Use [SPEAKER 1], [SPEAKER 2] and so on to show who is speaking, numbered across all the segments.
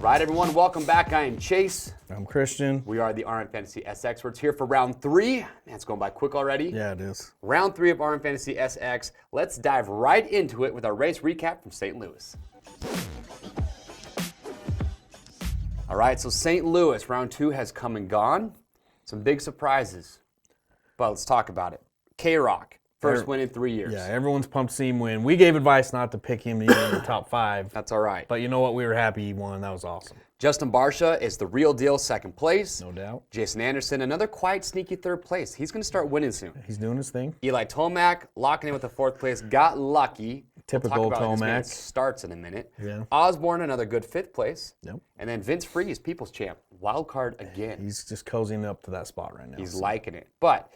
[SPEAKER 1] All right, everyone, welcome back. I am Chase.
[SPEAKER 2] I'm Christian.
[SPEAKER 1] We are the RMFantasy SXperts here for round 3. Man, it's going by quick already.
[SPEAKER 2] Yeah, it is.
[SPEAKER 1] Round 3 of RMFantasy SX. Let's dive right into it with our race recap from St. Louis. All right, so St. Louis, round 2 has come and gone. Some big surprises, but let's talk about it. K-Rock, first win in 3 years.
[SPEAKER 2] Yeah, everyone's pumped to see him win. We gave advice not to pick him to get in the top 5.
[SPEAKER 1] That's all right.
[SPEAKER 2] But you know what? We were happy he won. That was awesome.
[SPEAKER 1] Justin Barcia is the real deal, second place.
[SPEAKER 2] No doubt.
[SPEAKER 1] Jason Anderson, another quiet, sneaky third place. He's going to start winning soon.
[SPEAKER 2] He's doing his thing.
[SPEAKER 1] Eli Tomac locking in with the 4th place. Got lucky.
[SPEAKER 2] Typical
[SPEAKER 1] we'll talk about
[SPEAKER 2] Tomac.
[SPEAKER 1] His starts in a minute.
[SPEAKER 2] Yeah.
[SPEAKER 1] Osborne, another good 5th place.
[SPEAKER 2] Yep.
[SPEAKER 1] And then Vince Freeze, People's Champ. Wildcard again.
[SPEAKER 2] He's just cozying up to that spot right now.
[SPEAKER 1] He's liking it. But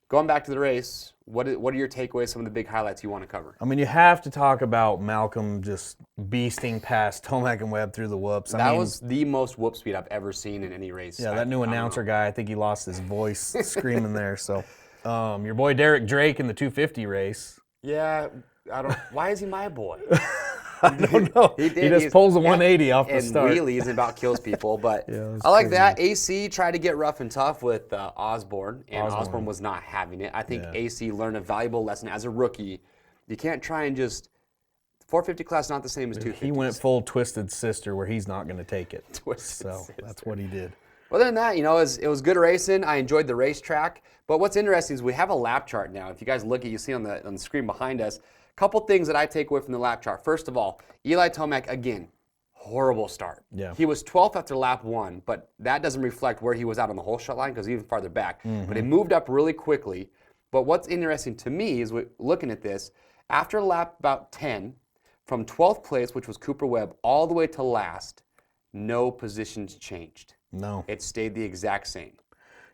[SPEAKER 1] going back to the race, what are your takeaways, some of the big highlights you want to cover?
[SPEAKER 2] I mean, you have to talk about Malcolm just beasting past Tomac and Webb through the whoops.
[SPEAKER 1] That was the most whoop speed I've ever seen in any race.
[SPEAKER 2] Yeah, that new announcer guy, I think he lost his voice screaming there. So, your boy Derek Drake in the 250 race.
[SPEAKER 1] Yeah, why is he my boy?
[SPEAKER 2] I don't know. He just pulls a 180 off the start.
[SPEAKER 1] And wheelies and about kills people. But
[SPEAKER 2] Yeah,
[SPEAKER 1] I like
[SPEAKER 2] crazy.
[SPEAKER 1] that. AC tried to get rough and tough with Osborne, and Osborne was not having it. I think AC learned a valuable lesson as a rookie. You can't try and just 450 class not the same as 250.
[SPEAKER 2] He went full Twisted Sister where he's not going to take it.
[SPEAKER 1] Twisted
[SPEAKER 2] so
[SPEAKER 1] Sister.
[SPEAKER 2] that's what he did.
[SPEAKER 1] Other than that, it was good racing. I enjoyed the racetrack. But what's interesting is we have a lap chart now. If you guys look at, you see on the screen behind us, a couple things that I take away from the lap chart. First of all, Eli Tomac, again, horrible start.
[SPEAKER 2] Yeah.
[SPEAKER 1] He was 12th after lap 1, but that doesn't reflect where he was out on the whole shot line because even farther back. But he moved up really quickly. But what's interesting to me is looking at this, after lap about 10, from 12th place, which was Cooper Webb, all the way to last, no positions changed.
[SPEAKER 2] No.
[SPEAKER 1] It stayed the exact same.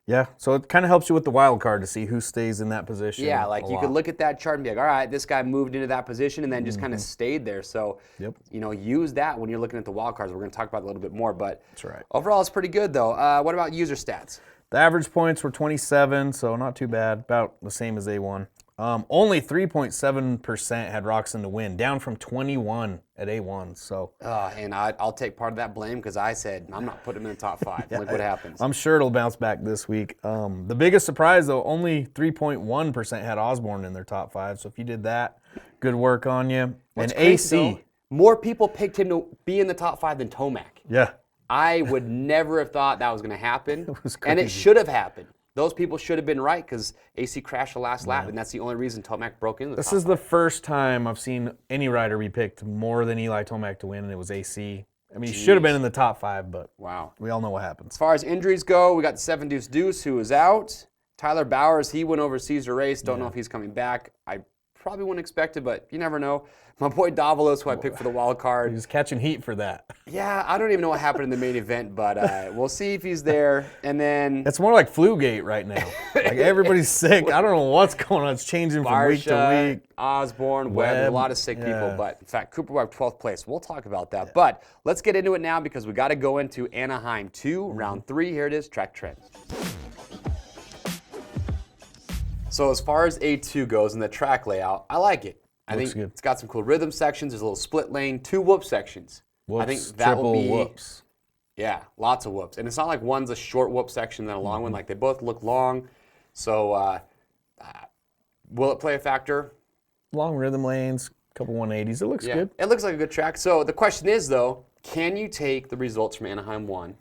[SPEAKER 2] Yeah, so it kind of helps you with the wild card to see who stays in that position.
[SPEAKER 1] Yeah, like you could look at that chart and be like, all right, this guy moved into that position and then just kind of stayed there. So, use that when you're looking at the wild cards. We're going to talk about it a little bit more, but
[SPEAKER 2] That's right.
[SPEAKER 1] Overall, it's pretty good, though. What about user stats?
[SPEAKER 2] The average points were 27, so not too bad. About the same as A1. Only 3.7% had Roxon to win, down from 21 at A1. So,
[SPEAKER 1] And I'll take part of that blame because I said I'm not putting him in the top 5. Look what happens.
[SPEAKER 2] I'm sure it'll bounce back this week. The biggest surprise, though, only 3.1% had Osborne in their top 5. So if you did that, good work on you.
[SPEAKER 1] What's
[SPEAKER 2] and
[SPEAKER 1] crazy,
[SPEAKER 2] AC.
[SPEAKER 1] though, more people picked him to be in the top 5 than Tomac.
[SPEAKER 2] Yeah.
[SPEAKER 1] I would never have thought that was going to happen.
[SPEAKER 2] It was
[SPEAKER 1] And it
[SPEAKER 2] crazy.
[SPEAKER 1] should have happened. Those people should have been right because AC crashed the last lap, and that's the only reason Tomac broke into the
[SPEAKER 2] This
[SPEAKER 1] top
[SPEAKER 2] is
[SPEAKER 1] 5.
[SPEAKER 2] the first time I've seen any rider be picked more than Eli Tomac to win, and it was AC. I mean, he should have been in the top 5, but
[SPEAKER 1] Wow.
[SPEAKER 2] we all know what happens.
[SPEAKER 1] As far as injuries go, we got the 7 Deuce Deuce, who is out. Tyler Bowers, he went overseas to race. Don't know if he's coming back. I probably wouldn't expect it, but you never know. My boy Davalos, who I picked for the wild card.
[SPEAKER 2] He was catching heat for that.
[SPEAKER 1] Yeah, I don't even know what happened in the main event, but we'll see if he's there. And then
[SPEAKER 2] It's more like Flugate right now. Like everybody's sick. I don't know what's going on. It's changing from week to
[SPEAKER 1] Barsha,
[SPEAKER 2] week.
[SPEAKER 1] Osborne, Webb, a lot of sick people. But in fact, Cooper Webb 12th place. We'll talk about that. But let's get into it now because we got to go into Anaheim 2, round 3. Here it is, track trends. So as far as A2 goes and the track layout, I like it. I think
[SPEAKER 2] good.
[SPEAKER 1] it's got some cool rhythm sections. There's a little split lane, 2 whoop sections.
[SPEAKER 2] Whoops,
[SPEAKER 1] I think that will
[SPEAKER 2] triple
[SPEAKER 1] be
[SPEAKER 2] whoops.
[SPEAKER 1] Yeah, lots of whoops. And it's not like one's a short whoop section and then a long one. Like they both look long. So will it play a factor?
[SPEAKER 2] Long rhythm lanes, couple 180s. It looks good.
[SPEAKER 1] It looks like a good track. So the question is, though, can you take the results from Anaheim 1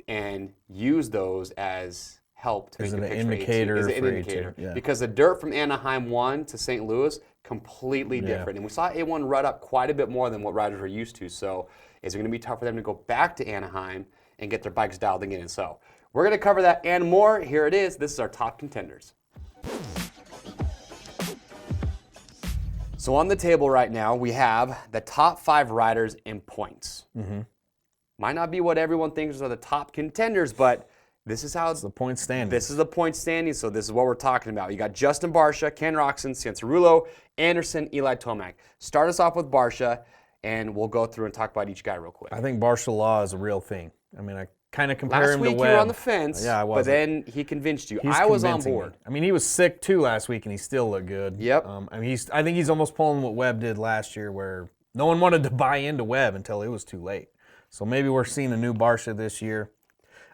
[SPEAKER 1] and use those as help to
[SPEAKER 2] Is
[SPEAKER 1] make
[SPEAKER 2] it
[SPEAKER 1] a
[SPEAKER 2] an
[SPEAKER 1] pick for
[SPEAKER 2] indicator
[SPEAKER 1] A2? Is it an
[SPEAKER 2] for
[SPEAKER 1] indicator?
[SPEAKER 2] A2? Yeah.
[SPEAKER 1] Because the dirt from Anaheim 1 to St. Louis, completely different. And we saw A1 rut up quite a bit more than what riders are used to. So is it going to be tough for them to go back to Anaheim and get their bikes dialed again? And so we're going to cover that and more. Here it is. This is our top contenders. So on the table right now, we have the top 5 riders in points. Might not be what everyone thinks are the top contenders, but this is how
[SPEAKER 2] It's the point standing.
[SPEAKER 1] this is the point standing, so this is what we're talking about. You got Justin Barcia, Ken Roczen, Cianciarulo, Anderson, Eli Tomac. Start us off with Barcia, and we'll go through and talk about each guy real quick.
[SPEAKER 2] I think Barcia Law is a real thing. I mean, I kind of compare
[SPEAKER 1] Last
[SPEAKER 2] him
[SPEAKER 1] week
[SPEAKER 2] to
[SPEAKER 1] you
[SPEAKER 2] Webb.
[SPEAKER 1] were on the fence,
[SPEAKER 2] Yeah, I was.
[SPEAKER 1] but then he convinced you.
[SPEAKER 2] He's
[SPEAKER 1] I was on
[SPEAKER 2] convincing
[SPEAKER 1] board.
[SPEAKER 2] me. I mean, he was sick too last week, and he still looked good.
[SPEAKER 1] Yep.
[SPEAKER 2] I mean, I think he's almost pulling what Webb did last year, where no one wanted to buy into Webb until it was too late. So maybe we're seeing a new Barsha this year.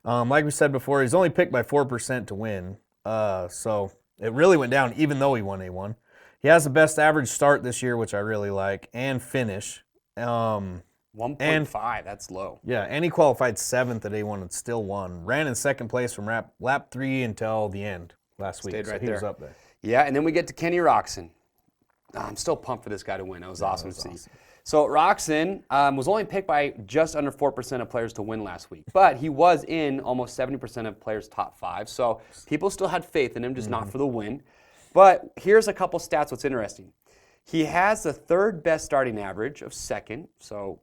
[SPEAKER 2] Like we said before, he's only picked by 4% to win. So it really went down even though he won A1. He has the best average start this year, which I really like, and finish.
[SPEAKER 1] 1.5, that's low.
[SPEAKER 2] Yeah, and he qualified 7th at A1 and still won. Ran in second place from lap 3 until the end last week.
[SPEAKER 1] Stayed right
[SPEAKER 2] so he
[SPEAKER 1] there.
[SPEAKER 2] was up there.
[SPEAKER 1] Yeah, and then we get to Kenny Roxon. I'm still pumped for this guy to win. That was awesome to see. So Roxon was only picked by just under 4% of players to win last week, but he was in almost 70% of players' top 5. So people still had faith in him, just not for the win. But here's a couple stats. What's interesting. He has the third best starting average of second, third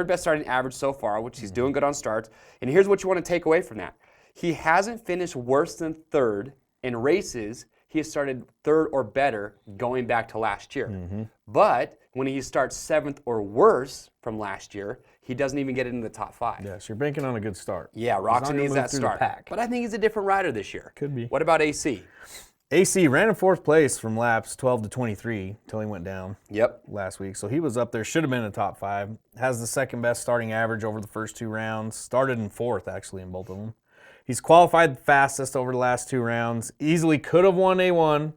[SPEAKER 1] best starting average so far, which he's doing good on starts. And here's what you want to take away from that. He hasn't finished worse than third in races he has started third or better going back to last year. But when he starts 7th or worse from last year, he doesn't even get into the top 5.
[SPEAKER 2] Yes, you're banking on a good start.
[SPEAKER 1] Yeah, Roxon needs that start. But I think he's a different rider this year.
[SPEAKER 2] Could be.
[SPEAKER 1] What about AC?
[SPEAKER 2] AC ran in 4th place from laps 12 to 23 until he went down
[SPEAKER 1] Yep.
[SPEAKER 2] last week. So he was up there, should have been in the top 5. Has the second best starting average over the first 2 rounds. Started in 4th, actually, in both of them. He's qualified the fastest over the last 2 rounds. Easily could have won A1,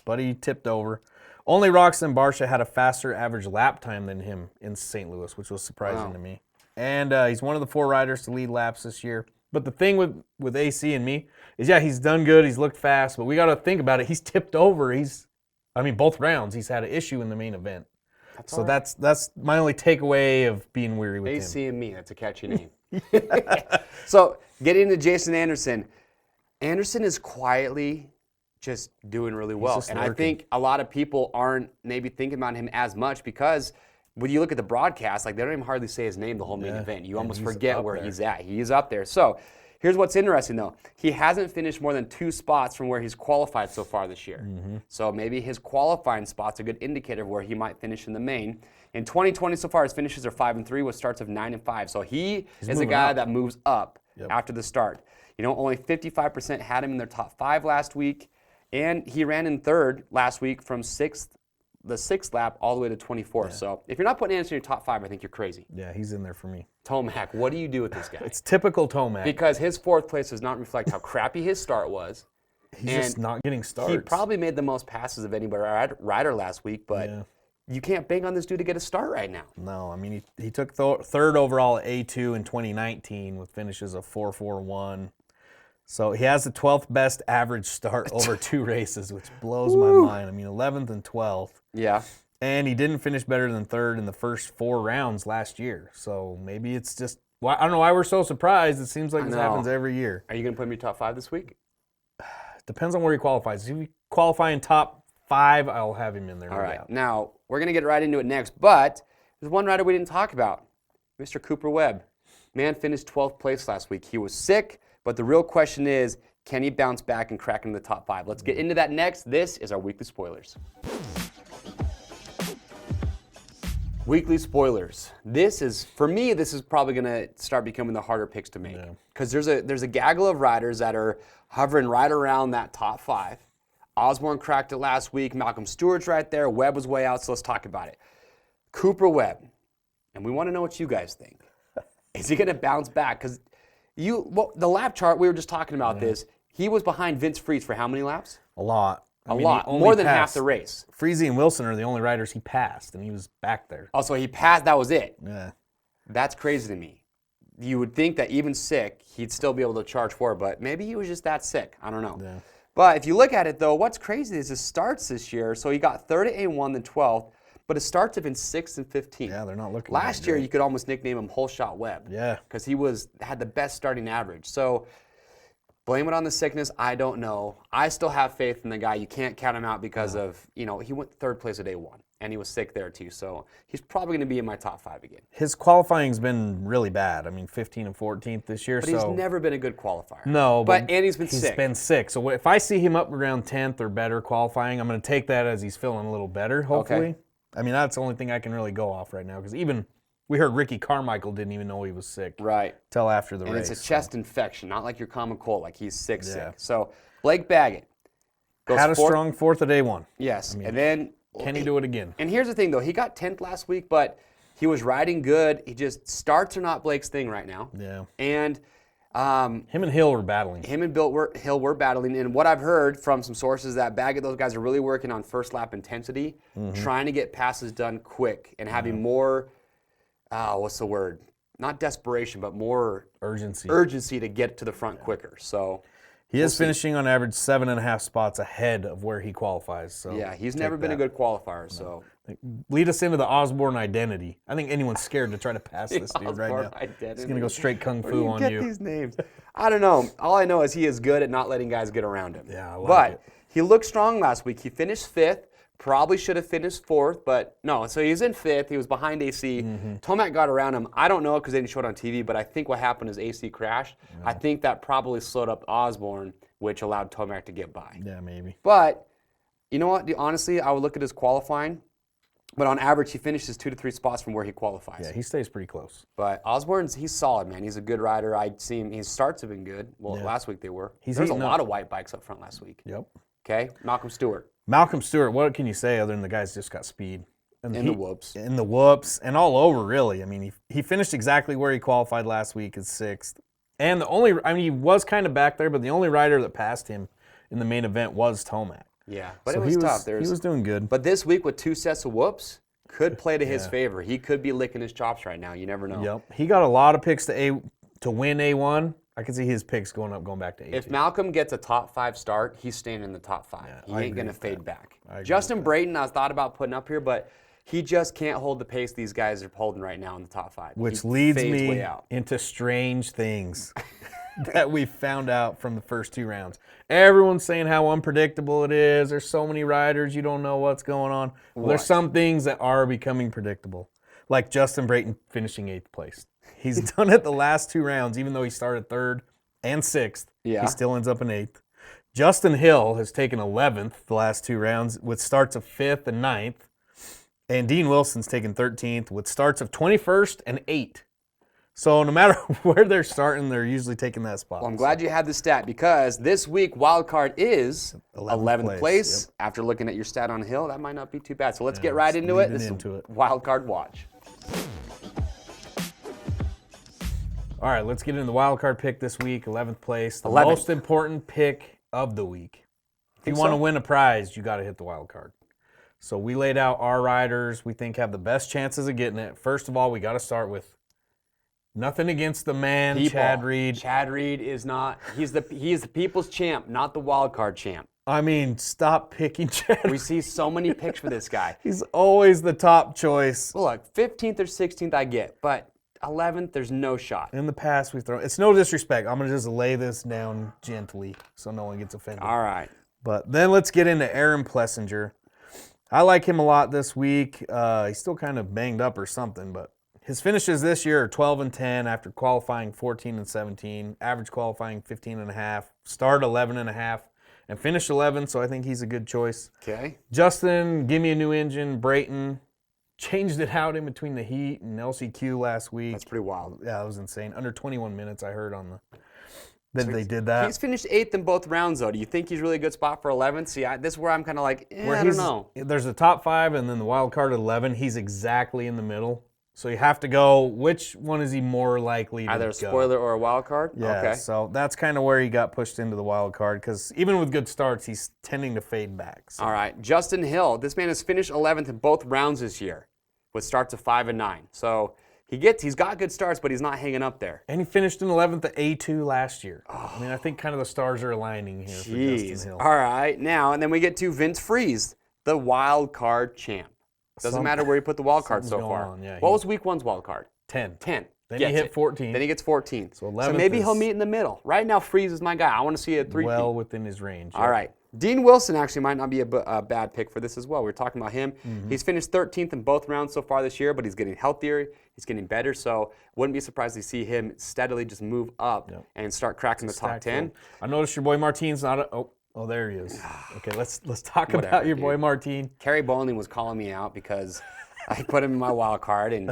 [SPEAKER 2] but he tipped over. Only Roxon Barsha had a faster average lap time than him in St. Louis, which was surprising to me. And he's one of the 4 riders to lead laps this year. But the thing with AC and me is, yeah, he's done good. He's looked fast. But we got to think about it. He's tipped over. Both rounds, he's had an issue in the main event. That's my only takeaway of being weary with him.
[SPEAKER 1] AC and me, that's a catchy name. So, getting to Jason Anderson. Anderson is quietly just doing really well. And I think a lot of people aren't maybe thinking about him as much because when you look at the broadcast, like they don't even hardly say his name the whole main event. You almost forget where he's at. He is up there. So, here's what's interesting though. He hasn't finished more than 2 spots from where he's qualified so far this year. So maybe his qualifying spot's a good indicator of where he might finish in the main. In 2020 so far, his finishes are 5-3 with starts of 9-5. So he is a guy that moves up after the start. Only 55% had him in their top 5 last week, and he ran in 3rd last week from the 6th lap all the way to 24th. Yeah. So if you're not putting Anderson in your top 5, I think you're crazy.
[SPEAKER 2] Yeah, he's in there for me.
[SPEAKER 1] Tomac, what do you do with this guy?
[SPEAKER 2] It's typical Tomac.
[SPEAKER 1] Because his 4th place does not reflect how crappy his start was.
[SPEAKER 2] He's just not getting starts.
[SPEAKER 1] He probably made the most passes of any rider last week, but you can't bang on this dude to get a start right now.
[SPEAKER 2] No, he took 3rd overall at A2 in 2019 with finishes of 4.41. So he has the 12th best average start over 2 races, which blows my mind. 11th and 12th.
[SPEAKER 1] Yeah.
[SPEAKER 2] And he didn't finish better than 3rd in the first 4 rounds last year. So maybe it's just, I don't know why we're so surprised. It seems like this happens every year.
[SPEAKER 1] Are you going to put him in your top 5 this week?
[SPEAKER 2] Depends on where he qualifies. If he qualify in top 5, I'll have him in there.
[SPEAKER 1] All right. Now, we're going to get right into it next, but there's one rider we didn't talk about, Mr. Cooper Webb. Man finished 12th place last week. He was sick, but the real question is, can he bounce back and crack into the top 5? Let's get into that next. This is our weekly spoilers. Weekly spoilers. For me, this is probably going to start becoming the harder picks to make. Because there's a gaggle of riders that are hovering right around that top 5. Osborne cracked it last week. Malcolm Stewart's right there. Webb was way out, so let's talk about it. Cooper Webb. And we want to know what you guys think. Is he going to bounce back? Because the lap chart, we were just talking about this. He was behind Vince Freeze for how many laps?
[SPEAKER 2] A lot.
[SPEAKER 1] A lot. More than half the race.
[SPEAKER 2] Freeze and Wilson are the only riders he passed, and he was back there.
[SPEAKER 1] Oh, so he passed, that was it?
[SPEAKER 2] Yeah.
[SPEAKER 1] That's crazy to me. You would think that even sick, he'd still be able to charge for it, but maybe he was just that sick. I don't know.
[SPEAKER 2] Yeah.
[SPEAKER 1] But if you look at it, though, what's crazy is his starts this year. So he got 3rd at A1, then 12th, but his starts have been 6th and 15th.
[SPEAKER 2] Yeah, they're not looking
[SPEAKER 1] Last year, you could almost nickname him Whole Shot Webb.
[SPEAKER 2] Yeah.
[SPEAKER 1] Because he had the best starting average. So blame it on the sickness, I don't know. I still have faith in the guy. You can't count him out because of, he went 3rd place at A1, and he was sick there too. So he's probably going to be in my top 5 again.
[SPEAKER 2] His qualifying's been really bad. 15 and 14th this year.
[SPEAKER 1] But he's never been a good qualifier.
[SPEAKER 2] No,
[SPEAKER 1] and he's been sick.
[SPEAKER 2] He's been sick. So if I see him up around 10th or better qualifying, I'm going to take that as he's feeling a little better, hopefully.
[SPEAKER 1] Okay.
[SPEAKER 2] That's the only thing I can really go off right now, because even we heard Ricky Carmichael didn't even know he was sick.
[SPEAKER 1] Right.
[SPEAKER 2] Till after the race.
[SPEAKER 1] And it's a chest infection, not like your common cold, like he's sick. So Blake Baggett goes
[SPEAKER 2] had a strong 4th at A1.
[SPEAKER 1] Yes. And then
[SPEAKER 2] can he do it again?
[SPEAKER 1] And here's the thing, though. He got 10th last week, but He was riding good. He just starts are not Blake's thing right now.
[SPEAKER 2] Yeah.
[SPEAKER 1] And
[SPEAKER 2] him and Hill were battling.
[SPEAKER 1] Him and Hill were battling. And what I've heard from some sources that Baggett, those guys are really working on first lap intensity, trying to get passes done quick and having more, what's the word? Not desperation, but more urgency to get to the front quicker. So
[SPEAKER 2] he is finishing on average 7.5 spots ahead of where he qualifies. So
[SPEAKER 1] yeah, he's never been a good qualifier. So
[SPEAKER 2] lead us into the Osborne identity. I think anyone's scared to try to pass this dude right now. He's gonna go straight kung fu on you.
[SPEAKER 1] Get these names. I don't know. All I know is he is good at not letting guys get around him.
[SPEAKER 2] Yeah, I like
[SPEAKER 1] but
[SPEAKER 2] it.
[SPEAKER 1] He looked strong last week. He finished 5th. Probably should have finished 4th, but no. So he's in 5th. He was behind AC. Tomac got around him. I don't know because they didn't show it on TV, but I think what happened is AC crashed. I think that probably slowed up Osborne, which allowed Tomac to get by.
[SPEAKER 2] Yeah, maybe.
[SPEAKER 1] But you know what? Honestly, I would look at his qualifying. But on average, he finishes 2 to 3 spots from where he qualifies.
[SPEAKER 2] Yeah, he stays pretty close.
[SPEAKER 1] But Osborne's, he's solid, man. He's a good rider. I'd see him. His starts have been good. Well, last week they were. There's a lot of white bikes up front last week.
[SPEAKER 2] Yep.
[SPEAKER 1] Okay, Malcolm Stewart.
[SPEAKER 2] Malcolm Stewart, what can you say other than the guy's just got speed? And
[SPEAKER 1] the whoops.
[SPEAKER 2] In the whoops, and all over, really. I mean, he finished exactly where he qualified last week as 6th. And he was kind of back there, but the only rider that passed him in the main event was Tomac.
[SPEAKER 1] Yeah, but so it was tough.
[SPEAKER 2] He was doing good.
[SPEAKER 1] But this week with 2 sets of whoops, could play to his favor. He could be licking his chops right now. You never know.
[SPEAKER 2] Yep. He got a lot of picks to win A1. I can see his picks going back to A2.
[SPEAKER 1] If Malcolm gets a top 5 start, he's staying in the top 5.
[SPEAKER 2] Yeah,
[SPEAKER 1] he ain't going to fade back. Justin Brayton, I thought about putting up here, but he just can't hold the pace these guys are holding right now in the top 5.
[SPEAKER 2] Which leads me into strange things that we found out from the first 2 rounds. Everyone's saying how unpredictable it is. There's so many riders, you don't know what's going on. Well, there's some things that are becoming predictable, like Justin Brayton finishing 8th place. He's done it the last 2 rounds, even though he started 3rd and 6th.
[SPEAKER 1] Yeah.
[SPEAKER 2] He still ends up in 8th. Justin Hill has taken 11th the last 2 rounds with starts of 5th and 9th. And Dean Wilson's taken 13th with starts of 21st and 8th. So no matter where they're starting, they're usually taking that spot.
[SPEAKER 1] Well, I'm glad you had the stat because this week Wildcard is 11th place. Yep. After looking at your stat on Hill, that might not be too bad. So let's get right into it. This is Wildcard Watch.
[SPEAKER 2] All right, let's get into the wildcard pick this week, 11th place. The most important pick of the week. If you want to win a prize, you got to hit the wildcard. So we laid out our riders we think have the best chances of getting it. First of all, we got to start with nothing against the man, Chad Reed.
[SPEAKER 1] Chad Reed is not, he is the people's champ, not the wildcard champ.
[SPEAKER 2] I mean, stop picking Chad.
[SPEAKER 1] We see so many picks for this guy.
[SPEAKER 2] He's always the top choice.
[SPEAKER 1] Well, look, 15th or 16th I get, but 11th, there's no shot.
[SPEAKER 2] In the past, we've thrown. It's no disrespect. I'm going to just lay this down gently so no one gets offended.
[SPEAKER 1] All right.
[SPEAKER 2] But then let's get into Aaron Plessinger. I like him a lot this week. He's still kind of banged up or something, but his finishes this year are 12 and 10 after qualifying 14 and 17, average qualifying 15 and a half, start 11 and a half, and finish 11, so I think he's a good choice.
[SPEAKER 1] Okay.
[SPEAKER 2] Justin, give me a new engine. Brayton. Changed it out in between the heat and LCQ last week.
[SPEAKER 1] That's pretty wild.
[SPEAKER 2] Yeah, that was insane. Under 21 minutes, I heard on that they did that.
[SPEAKER 1] He's finished 8th in both rounds, though. Do you think he's really a good spot for 11th? See, this is where I'm kind of like, I don't know.
[SPEAKER 2] There's the top 5 and then the wild card at 11. He's exactly in the middle. So you have to go, which one is he more likely to go?
[SPEAKER 1] Either a spoiler or a wild card?
[SPEAKER 2] Yeah,
[SPEAKER 1] okay.
[SPEAKER 2] So that's kind of where he got pushed into the wild card because even with good starts, he's tending to fade back. So.
[SPEAKER 1] All right. Justin Hill. This man has finished 11th in both rounds this year with starts of 5 and 9. So he's got good starts, but he's not hanging up there.
[SPEAKER 2] And he finished in 11th at A2 last year. I mean, I think kind of the stars are aligning here for Justin Hill.
[SPEAKER 1] All right. Now, and then we get to Vince Freeze, the wild card champ. Doesn't matter where you put the wild card so far.
[SPEAKER 2] Yeah,
[SPEAKER 1] what was week 1's wild card?
[SPEAKER 2] 10.
[SPEAKER 1] 10.
[SPEAKER 2] Then he hit 14.
[SPEAKER 1] Then he gets 14.
[SPEAKER 2] So
[SPEAKER 1] maybe he'll meet in the middle. Right now, Freeze is my guy. I want to see a 3-peat.
[SPEAKER 2] Well within his range.
[SPEAKER 1] All right. Dean Wilson actually might not be a bad pick for this as well. We were talking about him. Mm-hmm. He's finished 13th in both rounds so far this year, but he's getting healthier. He's getting better, so wouldn't be surprised to see him steadily just move up and start cracking the top 10.
[SPEAKER 2] I noticed your boy Martine's not a... Oh, there he is. Okay, let's talk about your boy Martine.
[SPEAKER 1] Carrie Bowling was calling me out because I put him in my wild card, and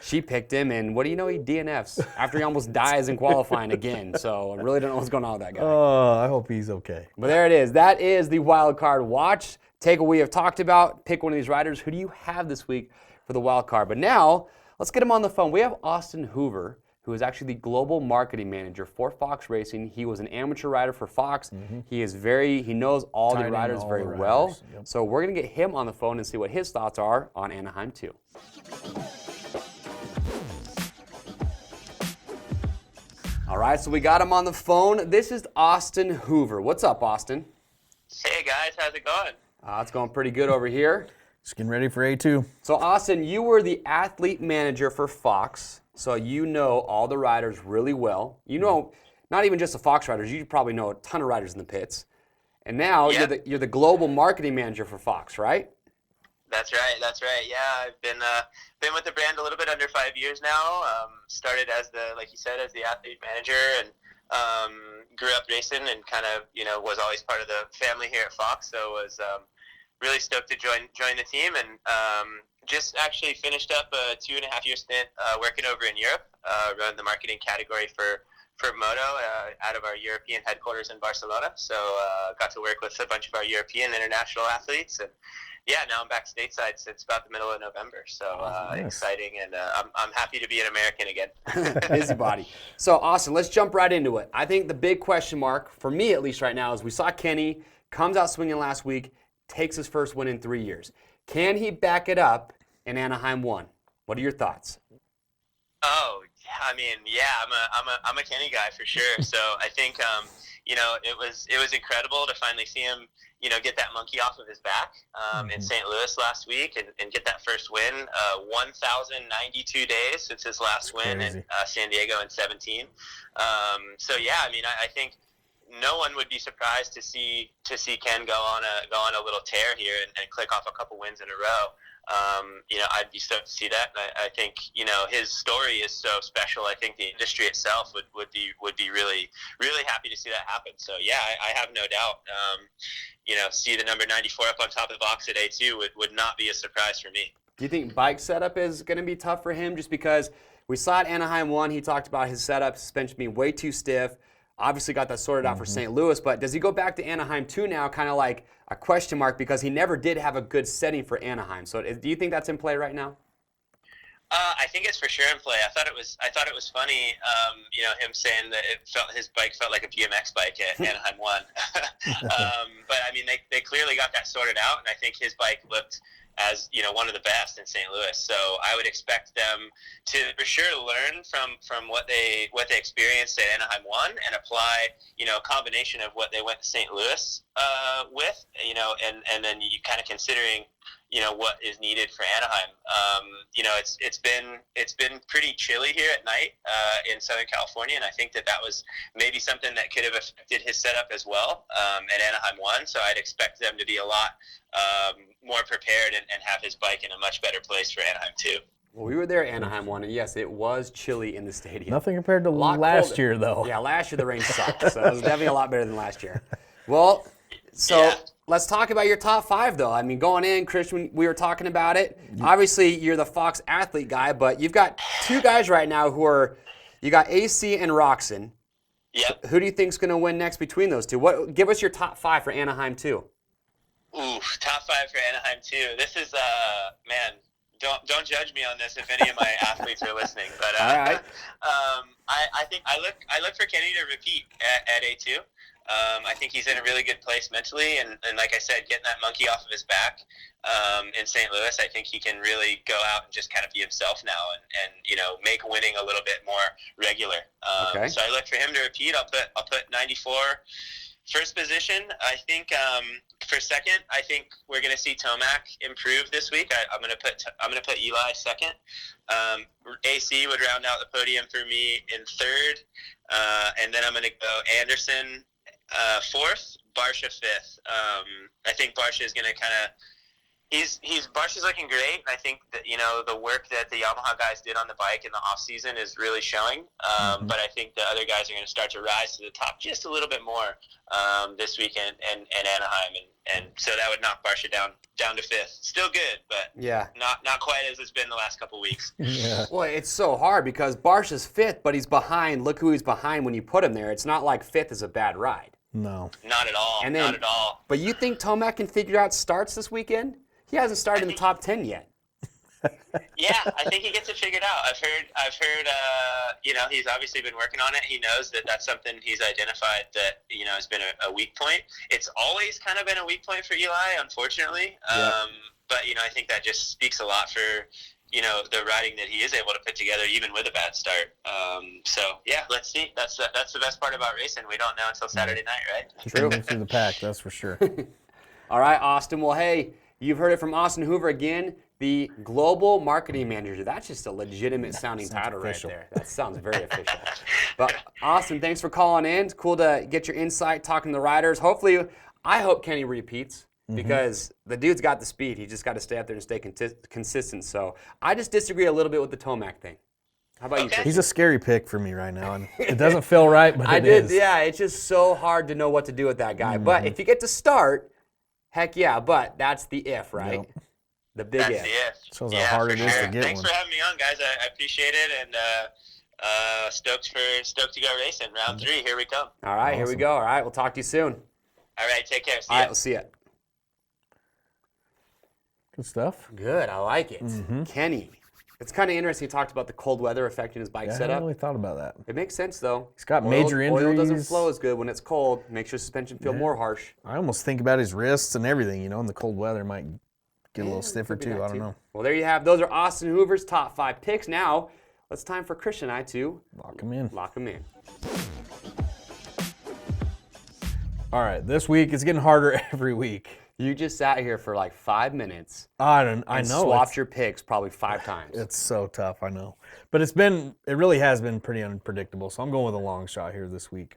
[SPEAKER 1] she picked him, and what do you know? He DNFs after he almost dies in qualifying again. So I really don't know what's going on with that guy.
[SPEAKER 2] Oh, I hope he's okay.
[SPEAKER 1] But there it is. That is the wild card watch. Take what we have talked about. Pick one of these riders. Who do you have this week for the wild card? But now Let's get him on the phone. We have Austin Hoover, who is actually the global marketing manager for Fox Racing. He was an amateur rider for Fox. He knows all the riders very well.
[SPEAKER 2] Yep.
[SPEAKER 1] So we're going to get him on the phone and see what his thoughts are on Anaheim 2. All right, so we got him on the phone. This is Austin Hoover. What's up, Austin?
[SPEAKER 3] Hey guys, how's it going?
[SPEAKER 1] It's going pretty good over here.
[SPEAKER 2] Just getting ready for A2.
[SPEAKER 1] So Austin, you were the athlete manager for Fox, so you know all the riders really well. You know, not even just the Fox riders, you probably know a ton of riders in the pits. And now you're the global marketing manager for Fox, right?
[SPEAKER 3] That's right. Yeah, I've been with the brand a little bit under 5 years now. Started as like you said, as the athlete manager, and grew up racing, and kind of was always part of the family here at Fox. So was really stoked to join the team, and just actually finished up a 2.5-year stint working over in Europe, running the marketing category for Moto out of our European headquarters in Barcelona. So got to work with a bunch of our European international athletes, and now I'm back stateside since about the middle of November. So
[SPEAKER 2] nice.
[SPEAKER 3] Exciting, and I'm happy to be an American again.
[SPEAKER 1] Busybody. So Austin, let's jump right into it. I think the big question mark, for me at least right now, is we saw Kenny comes out swinging last week, takes his first win in 3 years. Can he back it up in Anaheim 1? What are your thoughts?
[SPEAKER 3] Oh, I mean, I'm a Kenny guy for sure. So I think it was incredible to finally see him get that monkey off of his back in St. Louis last week, and get that first win. 1,092 days since his last win in San Diego in 2017. I think no one would be surprised to see Ken go on a little tear here and click off a couple wins in a row. I'd be stoked to see that. And I think his story is so special. I think the industry itself would be really, really happy to see that happen. So I have no doubt. See the number 94 up on top of the box at A2 would not be a surprise for me.
[SPEAKER 1] Do you think bike setup is going to be tough for him? Just because we saw at Anaheim 1, he talked about his setup suspension being way too stiff. Obviously got that sorted out for St. Louis, but does he go back to Anaheim 2 now, kind of like a question mark, because he never did have a good setting for Anaheim? So do you think that's in play right now?
[SPEAKER 3] I think it's for sure in play. I thought it was funny, him saying that his bike felt like a BMX bike at Anaheim 1. But I mean, they clearly got that sorted out, and I think his bike looked as one of the best in St. Louis. So I would expect them to for sure learn from what they experienced at Anaheim 1 and apply a combination of what they went to St. Louis with, and then you kind of considering what is needed for Anaheim. It's been pretty chilly here at night in Southern California, and I think that was maybe something that could have affected his setup as well at Anaheim 1. So I'd expect them to be a lot more prepared and have his bike in a much better place for Anaheim 2.
[SPEAKER 1] Well, we were there at Anaheim 1, and yes, it was chilly in the stadium.
[SPEAKER 2] Nothing compared to last year, though.
[SPEAKER 1] Yeah, last year the rain sucked, so it was definitely a lot better than last year. Well, so let's talk about your top 5, though. I mean, going in, Christian, we were talking about it. Obviously, you're the Fox athlete guy, but you've got 2 guys right now you got AC and Roxon.
[SPEAKER 3] Yep.
[SPEAKER 1] Who do you think's going to win next between those two? Give us your top 5 for Anaheim 2.
[SPEAKER 3] Ooh, top 5 for Anaheim 2. This is man. Don't judge me on this if any of my athletes are listening. But
[SPEAKER 1] all right.
[SPEAKER 3] I think I look for Kenny to repeat at A2. I think he's in a really good place mentally, and like I said, getting that monkey off of his back in St. Louis, I think he can really go out and just kind of be himself now, and make winning a little bit more regular.
[SPEAKER 1] Okay.
[SPEAKER 3] So I look for him to repeat. I'll put 94 first position. I think for second, I think we're going to see Tomac improve this week. I'm going to put Eli second. AC would round out the podium for me in third, and then I'm going to go Anderson fourth, Barsha fifth. I think Barsha is going to kind of Barsha's looking great, and I think that the work that the Yamaha guys did on the bike in the off season is really showing. But I think the other guys are going to start to rise to the top just a little bit more this weekend and Anaheim, and so that would knock Barsha down to fifth. Still good, but not quite as it's been the last couple weeks.
[SPEAKER 2] Yeah.
[SPEAKER 1] Well, it's so hard because Barsha's fifth, but he's behind. Look who he's behind when you put him there. It's not like fifth is a bad ride.
[SPEAKER 2] No.
[SPEAKER 3] Not at all. Not at all.
[SPEAKER 1] But you think Tomac can figure out starts this weekend? He hasn't started in the top 10 yet.
[SPEAKER 3] Yeah, I think he gets it figured out. I've heard. He's obviously been working on it. He knows that that's something he's identified that has been a weak point. It's always kind of been a weak point for Eli, unfortunately.
[SPEAKER 1] Yeah.
[SPEAKER 3] But I think that just speaks a lot for the riding that he is able to put together, even with a bad start. So yeah, let's see. That's the best part about racing. We don't know until Saturday night, right?
[SPEAKER 2] True. Through the pack, that's for sure.
[SPEAKER 1] All right, Austin. Well, hey, you've heard it from Austin Hoover again, the Global Marketing Manager. That's just a legitimate sounding title
[SPEAKER 2] official.
[SPEAKER 1] right there. That sounds very official. But Austin, thanks for calling in. It's cool to get your insight, talking to the riders. Hopefully, I hope Kenny repeats because the dude's got the speed. He just got to stay out there and stay consistent. So I just disagree a little bit with the Tomac thing. How about you, Christian?
[SPEAKER 2] He's a scary pick for me right now, and it doesn't feel right, but it is.
[SPEAKER 1] Yeah, it's just so hard to know what to do with that guy. But if you get to start, heck yeah, but that's the if, right?
[SPEAKER 2] Yep.
[SPEAKER 1] The big
[SPEAKER 3] That's
[SPEAKER 1] if.
[SPEAKER 3] the if.
[SPEAKER 2] Shows how hard
[SPEAKER 3] for
[SPEAKER 2] it is to
[SPEAKER 3] sure.
[SPEAKER 2] get
[SPEAKER 3] Thanks
[SPEAKER 2] one.
[SPEAKER 3] for having me on, guys. I appreciate it, and stoked to go racing. Round 3, here we come.
[SPEAKER 1] All right, here we
[SPEAKER 2] Awesome.
[SPEAKER 1] go. All right, we'll talk to you soon.
[SPEAKER 3] All right, take care. See
[SPEAKER 1] All
[SPEAKER 3] ya.
[SPEAKER 1] right, we'll see you.
[SPEAKER 2] Good stuff.
[SPEAKER 1] Good, I like it. Kenny. It's kind of interesting. He talked about the cold weather affecting his bike
[SPEAKER 2] Yeah, I hadn't
[SPEAKER 1] setup.
[SPEAKER 2] really thought about that.
[SPEAKER 1] It makes sense, though.
[SPEAKER 2] He's got major
[SPEAKER 1] Oil doesn't
[SPEAKER 2] injuries.
[SPEAKER 1] flow as good when it's cold. Makes your suspension feel more harsh.
[SPEAKER 2] I almost think about his wrists and everything, in the cold weather might get a little stiffer
[SPEAKER 1] Could be
[SPEAKER 2] too.
[SPEAKER 1] that
[SPEAKER 2] I don't know.
[SPEAKER 1] Well, there you have. Those are Austin Hoover's top 5 picks. Now, it's time for Christian and I to
[SPEAKER 2] Lock him in.
[SPEAKER 1] lock them in.
[SPEAKER 2] All right, this week it's getting harder every week.
[SPEAKER 1] You just sat here for like 5 minutes
[SPEAKER 2] I
[SPEAKER 1] and
[SPEAKER 2] know.
[SPEAKER 1] swapped your picks probably 5 times.
[SPEAKER 2] It's so tough, I know. But it really has been pretty unpredictable, so I'm going with a long shot here this week.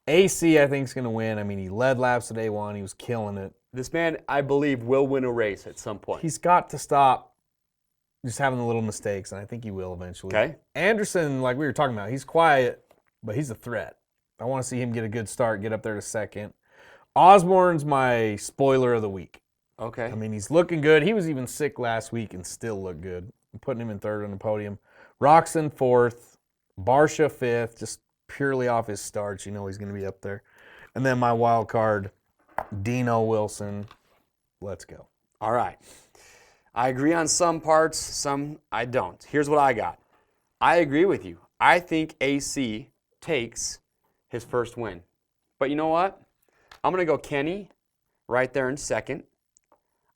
[SPEAKER 2] AC, I think, is going to win. I mean, he led laps today 1. He was killing it.
[SPEAKER 1] This man, I believe, will win a race at some point.
[SPEAKER 2] He's got to stop just having the little mistakes, and I think he will eventually.
[SPEAKER 1] Okay.
[SPEAKER 2] Anderson, like we were talking about, he's quiet, but he's a threat. I want to see him get a good start, get up there to second. Osborne's my spoiler of the week.
[SPEAKER 1] Okay.
[SPEAKER 2] I mean, he's looking good. He was even sick last week and still looked good. I'm putting him in 3rd on the podium. Roxon 4th. Barsha 5th, just purely off his starts. He's going to be up there. And then my wild card, Dino Wilson. Let's go.
[SPEAKER 1] All right. I agree on some parts, some I don't. Here's what I got. I agree with you. I think AC takes his first win. But you know what? I'm going to go Kenny right there in 2nd.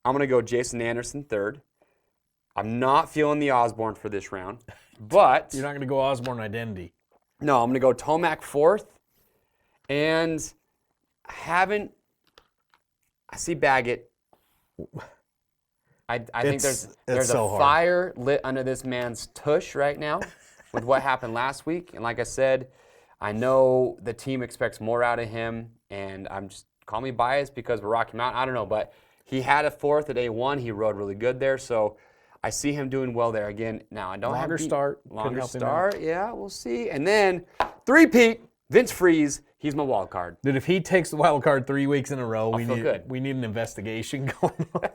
[SPEAKER 1] I'm going to go Jason Anderson 3rd. I'm not feeling the Osborne for this round. But
[SPEAKER 2] You're not going to go Osborne identity.
[SPEAKER 1] no, I'm going to go Tomac 4th. And I see Baggett. I think there's
[SPEAKER 2] so
[SPEAKER 1] a
[SPEAKER 2] hard.
[SPEAKER 1] fire lit under this man's tush right now with what happened last week. And like I said, I know the team expects more out of him, and I'm just, call me biased because we're Rocky Mountain. I don't know, but he had a 4th at A1. He rode really good there, so I see him doing well there again. Now, I don't
[SPEAKER 2] Longer
[SPEAKER 1] have
[SPEAKER 2] start. Could
[SPEAKER 1] Longer
[SPEAKER 2] help him
[SPEAKER 1] start, yeah, we'll see. And then, 3-peat, Vince Freeze. He's my wild card.
[SPEAKER 2] Dude, if he takes the wild card 3 weeks in a row, we
[SPEAKER 1] feel good.
[SPEAKER 2] need an investigation going on.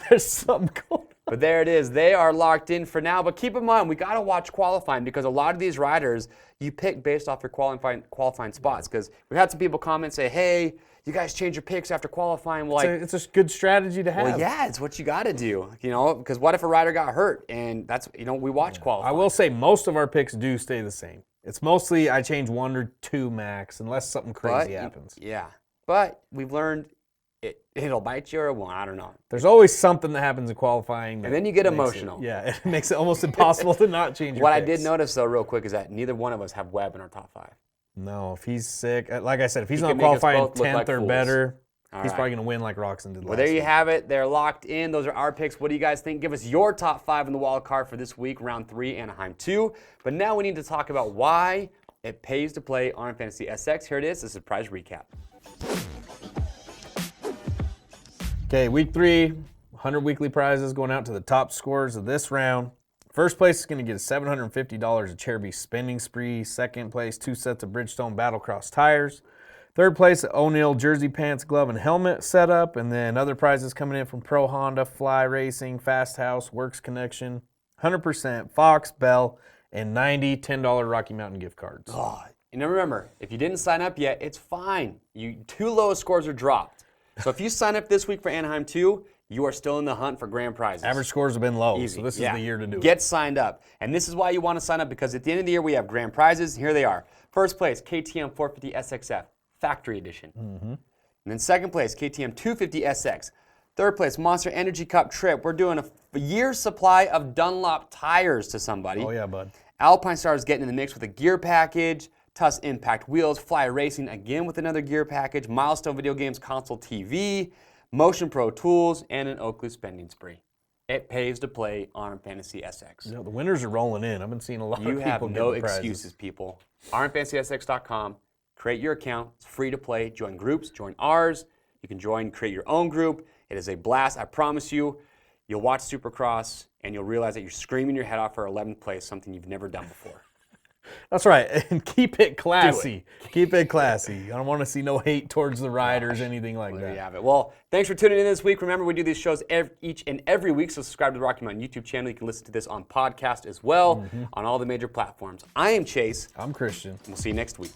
[SPEAKER 2] There's something going on.
[SPEAKER 1] But there it is. They are locked in for now. But keep in mind, we got to watch qualifying because a lot of these riders you pick based off your qualifying spots. Because we've had some people comment say, "Hey, you guys change your picks after qualifying." Well,
[SPEAKER 2] It's a good strategy to have.
[SPEAKER 1] well, yeah, it's what you got to do. Because what if a rider got hurt and that's we watch qualifying.
[SPEAKER 2] I will say most of our picks do stay the same. It's mostly I change 1 or 2 max unless something crazy happens.
[SPEAKER 1] Yeah, but we've learned it'll bite you or it won't. I don't know.
[SPEAKER 2] There's always something that happens in qualifying.
[SPEAKER 1] And then you get emotional.
[SPEAKER 2] It makes it almost impossible to not change your
[SPEAKER 1] What I
[SPEAKER 2] picks.
[SPEAKER 1] did notice though, real quick, is that neither one of us have Webb in our top 5.
[SPEAKER 2] No, if he's sick, like I said, if he's
[SPEAKER 1] He
[SPEAKER 2] not
[SPEAKER 1] can make us
[SPEAKER 2] qualifying
[SPEAKER 1] both look
[SPEAKER 2] 10th
[SPEAKER 1] like
[SPEAKER 2] or
[SPEAKER 1] fools.
[SPEAKER 2] better,
[SPEAKER 1] All
[SPEAKER 2] he's
[SPEAKER 1] right.
[SPEAKER 2] probably going to win like Roxon did last
[SPEAKER 1] Well, there you
[SPEAKER 2] week.
[SPEAKER 1] have it. They're locked in. Those are our picks. What do you guys think? Give us your top 5 in the wild card for this week, round 3, Anaheim 2. But now we need to talk about why it pays to play RMFantasy Here it is, the surprise recap.
[SPEAKER 2] Okay, week 3, 100 weekly prizes going out to the top scorers of this round. First place is going to get $750 of Cherby Spending Spree. Second place, 2 sets of Bridgestone Battlecross tires. Third place, O'Neill jersey, pants, glove, and helmet setup. And then other prizes coming in from Pro Honda, Fly Racing, Fast House, Works Connection, 100%, Fox, Bell, and 90 $10 Rocky Mountain gift cards.
[SPEAKER 1] Oh, and remember, if you didn't sign up yet, it's fine. 2 lowest scores are dropped. So if you sign up this week for Anaheim 2, you are still in the hunt for grand prizes.
[SPEAKER 2] Average scores have been low,
[SPEAKER 1] Easy.
[SPEAKER 2] so this is the year to do it.
[SPEAKER 1] Get signed up. And this is why you want to sign up, because at the end of the year, we have grand prizes. Here they are. First place, KTM 450 SXF, Factory Edition. And then second place, KTM 250 SX. Third place, Monster Energy Cup Trip. We're doing a year's supply of Dunlop tires to somebody.
[SPEAKER 2] Oh, yeah, bud.
[SPEAKER 1] Alpine Stars getting in the mix with a gear package. Tuss Impact Wheels. Fly Racing again with another gear package. Milestone Video Games Console TV. Motion Pro Tools. And an Oakley spending spree. It pays to play on Fantasy SX.
[SPEAKER 2] You know, the winners are rolling in. I've been seeing a lot of
[SPEAKER 1] You
[SPEAKER 2] people
[SPEAKER 1] have no
[SPEAKER 2] getting prizes.
[SPEAKER 1] excuses, people. RMFantasysX.com. Create your account. It's free to play. Join groups. Join ours. You can create your own group. It is a blast. I promise you. You'll watch Supercross, and you'll realize that you're screaming your head off for 11th place, something you've never done before.
[SPEAKER 2] That's right. And keep it classy. Keep it classy. I don't want to see no hate towards the riders, anything like
[SPEAKER 1] Well,
[SPEAKER 2] that.
[SPEAKER 1] there you have it. Well, thanks for tuning in this week. Remember, we do these shows each and every week, so subscribe to the Rocky Mountain YouTube channel. You can listen to this on podcast as well on all the major platforms. I am Chase.
[SPEAKER 2] I'm Christian.
[SPEAKER 1] And we'll see you next week.